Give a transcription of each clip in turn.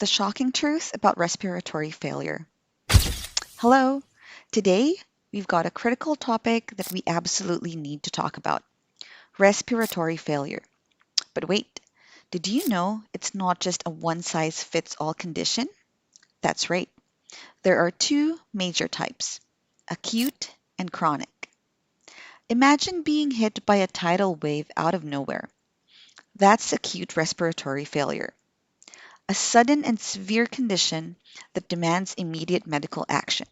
the shocking truth about respiratory failure. Hello! Today, we've got a critical topic that we absolutely need to talk about respiratory failure. But wait, did you know it's not just a one size fits all condition? That's right. There are two major types acute and chronic. Imagine being hit by a tidal wave out of nowhere. That's acute respiratory failure, a sudden and severe condition that demands immediate medical action.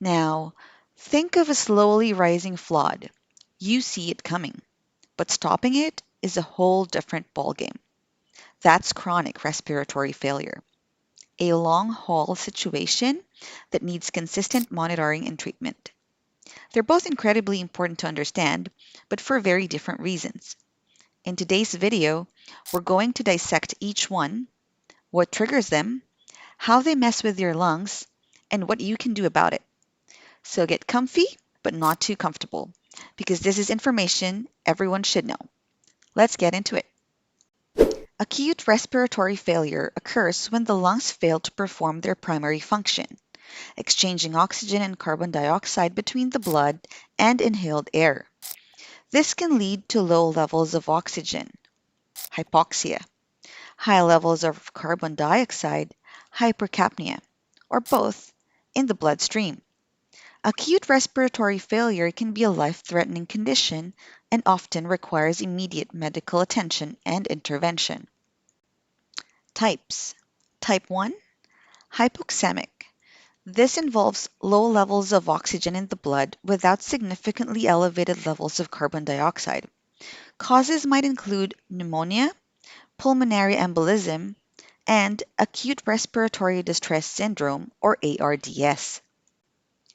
Now, think of a slowly rising flood. You see it coming, but stopping it is a whole different ballgame. That's chronic respiratory failure, a long haul situation that needs consistent monitoring and treatment. They're both incredibly important to understand, but for very different reasons. In today's video, we're going to dissect each one, what triggers them, how they mess with your lungs, and what you can do about it. So get comfy, but not too comfortable, because this is information everyone should know. Let's get into it. Acute respiratory failure occurs when the lungs fail to perform their primary function, exchanging oxygen and carbon dioxide between the blood and inhaled air. This can lead to low levels of oxygen, hypoxia, high levels of carbon dioxide, hypercapnia, or both, in the bloodstream. Acute respiratory failure can be a life-threatening condition and often requires immediate medical attention and intervention. Types. Type 1. Hypoxemic. This involves low levels of oxygen in the blood without significantly elevated levels of carbon dioxide. Causes might include pneumonia, pulmonary embolism, and acute respiratory distress syndrome or ARDS.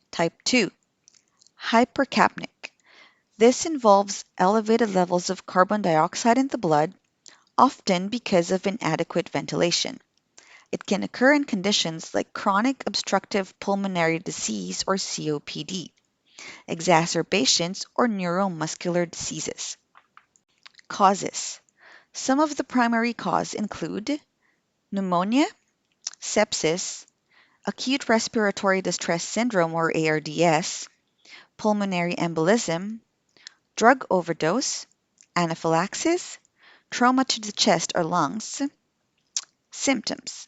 Type 2. Hypercapnic. This involves elevated levels of carbon dioxide in the blood, often because of inadequate ventilation. It can occur in conditions like chronic obstructive pulmonary disease or COPD, exacerbations, or neuromuscular diseases. Causes. Some of the primary causes include pneumonia, sepsis, acute respiratory distress syndrome or ARDS, pulmonary embolism, drug overdose, anaphylaxis, trauma to the chest or lungs. Symptoms.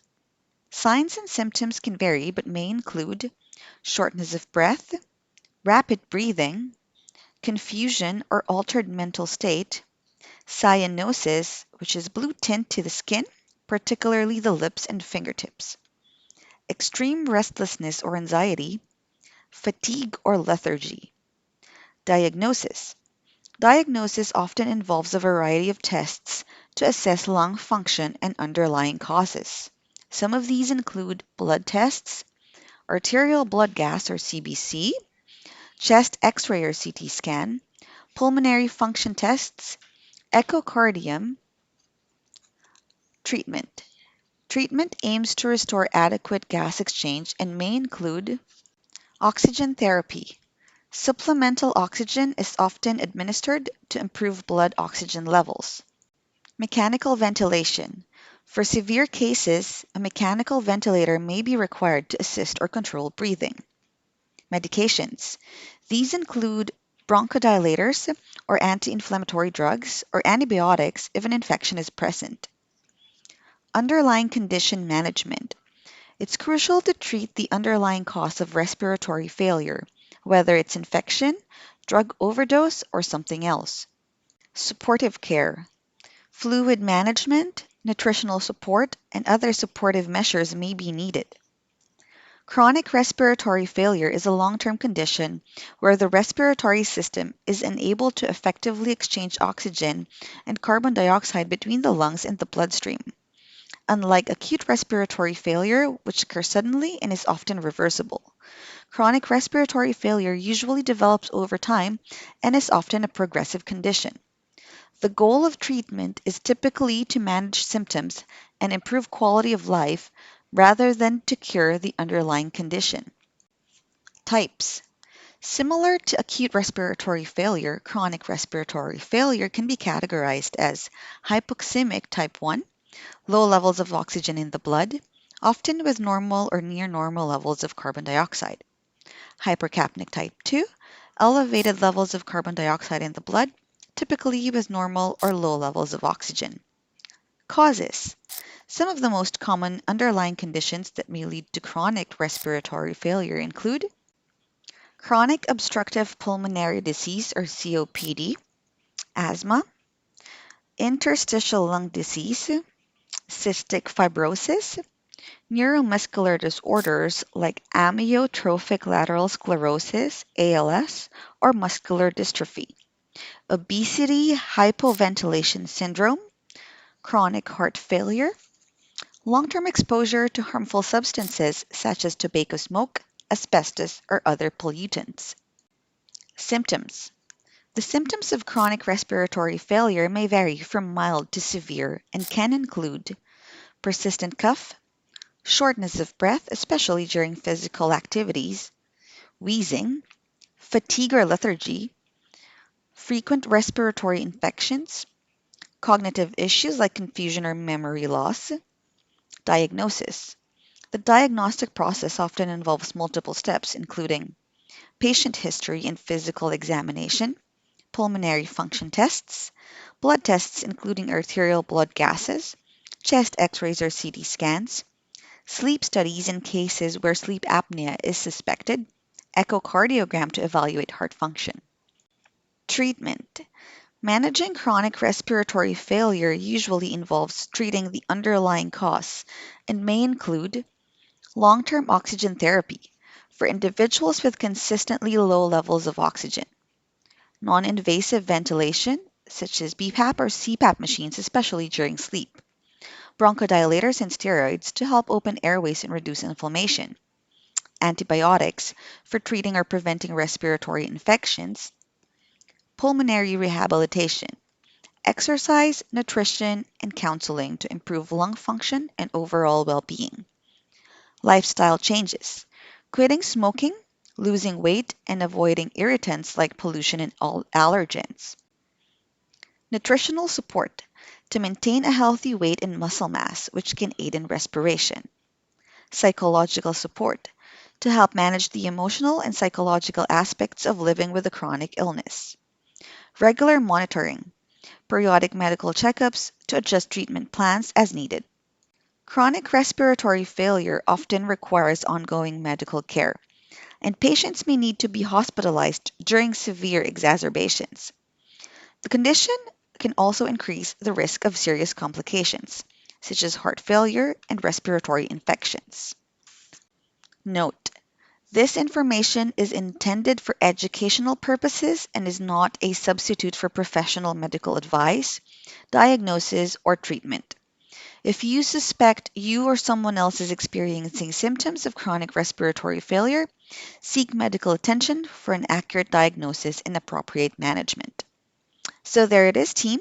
Signs and symptoms can vary but may include shortness of breath, rapid breathing, confusion or altered mental state, cyanosis, which is blue tint to the skin, particularly the lips and fingertips, extreme restlessness or anxiety, fatigue or lethargy. Diagnosis. Diagnosis often involves a variety of tests to assess lung function and underlying causes. Some of these include blood tests, arterial blood gas or CBC, chest X-ray or CT scan, pulmonary function tests, echocardiogram. Treatment. Treatment aims to restore adequate gas exchange and may include oxygen therapy. Supplemental oxygen is often administered to improve blood oxygen levels. Mechanical ventilation. For severe cases, a mechanical ventilator may be required to assist or control breathing. Medications. These include bronchodilators or anti-inflammatory drugs or antibiotics if an infection is present. Underlying condition management. It's crucial to treat the underlying cause of respiratory failure, whether it's infection, drug overdose, or something else. Supportive care. Fluid management, nutritional support, and other supportive measures may be needed. Chronic respiratory failure is a long-term condition where the respiratory system is unable to effectively exchange oxygen and carbon dioxide between the lungs and the bloodstream. Unlike acute respiratory failure, which occurs suddenly and is often reversible, chronic respiratory failure usually develops over time and is often a progressive condition. The goal of treatment is typically to manage symptoms and improve quality of life rather than to cure the underlying condition. Types. Similar to acute respiratory failure, chronic respiratory failure can be categorized as hypoxemic type 1, low levels of oxygen in the blood, often with normal or near normal levels of carbon dioxide. Hypercapnic type 2, elevated levels of carbon dioxide in the blood, typically with normal or low levels of oxygen. Causes. Some of the most common underlying conditions that may lead to chronic respiratory failure include chronic obstructive pulmonary disease or COPD, asthma, interstitial lung disease, cystic fibrosis, neuromuscular disorders like amyotrophic lateral sclerosis, ALS, or muscular dystrophy, obesity, hypoventilation syndrome, chronic heart failure, long-term exposure to harmful substances such as tobacco smoke, asbestos, or other pollutants. Symptoms. The symptoms of chronic respiratory failure may vary from mild to severe and can include persistent cough, shortness of breath, especially during physical activities, wheezing, fatigue or lethargy, frequent respiratory infections, cognitive issues like confusion or memory loss. Diagnosis. The diagnostic process often involves multiple steps, including patient history and physical examination, pulmonary function tests, blood tests including arterial blood gases, chest x-rays or CT scans, sleep studies in cases where sleep apnea is suspected, echocardiogram to evaluate heart function. Treatment. Managing chronic respiratory failure usually involves treating the underlying cause and may include long-term oxygen therapy for individuals with consistently low levels of oxygen, non-invasive ventilation, such as BPAP or CPAP machines, especially during sleep, bronchodilators and steroids to help open airways and reduce inflammation, antibiotics for treating or preventing respiratory infections, pulmonary rehabilitation, exercise, nutrition, and counseling to improve lung function and overall well-being. Lifestyle changes, quitting smoking, losing weight, and avoiding irritants like pollution and all allergens. Nutritional support to maintain a healthy weight and muscle mass, which can aid in respiration. Psychological support to help manage the emotional and psychological aspects of living with a chronic illness. Regular monitoring, periodic medical checkups to adjust treatment plans as needed. Chronic respiratory failure often requires ongoing medical care, and patients may need to be hospitalized during severe exacerbations. The condition can also increase the risk of serious complications, such as heart failure and respiratory infections. Note: this information is intended for educational purposes and is not a substitute for professional medical advice, diagnosis, or treatment. If you suspect you or someone else is experiencing symptoms of chronic respiratory failure, seek medical attention for an accurate diagnosis and appropriate management. So there it is, team.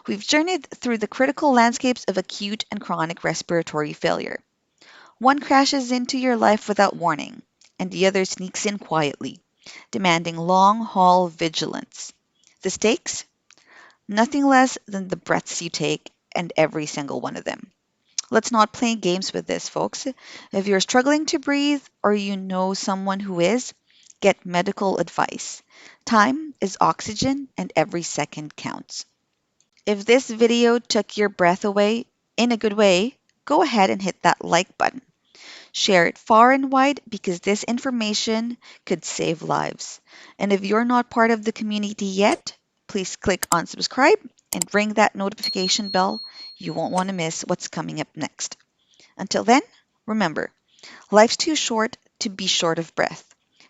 We've journeyed through the critical landscapes of acute and chronic respiratory failure. One crashes into your life without warning, and the other sneaks in quietly, demanding long-haul vigilance. The stakes? Nothing less than the breaths you take, and every single one of them. Let's not play games with this, folks. If you're struggling to breathe or you know someone who is, get medical advice. Time is oxygen and every second counts. If this video took your breath away in a good way, go ahead and hit that like button. Share it far and wide because this information could save lives. And if you're not part of the community yet, please click on subscribe and ring that notification bell. You won't want to miss what's coming up next. Until then, remember, life's too short to be short of breath.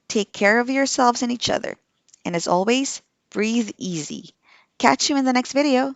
Take care of yourselves and each other. And as always, breathe easy. Catch you in the next video.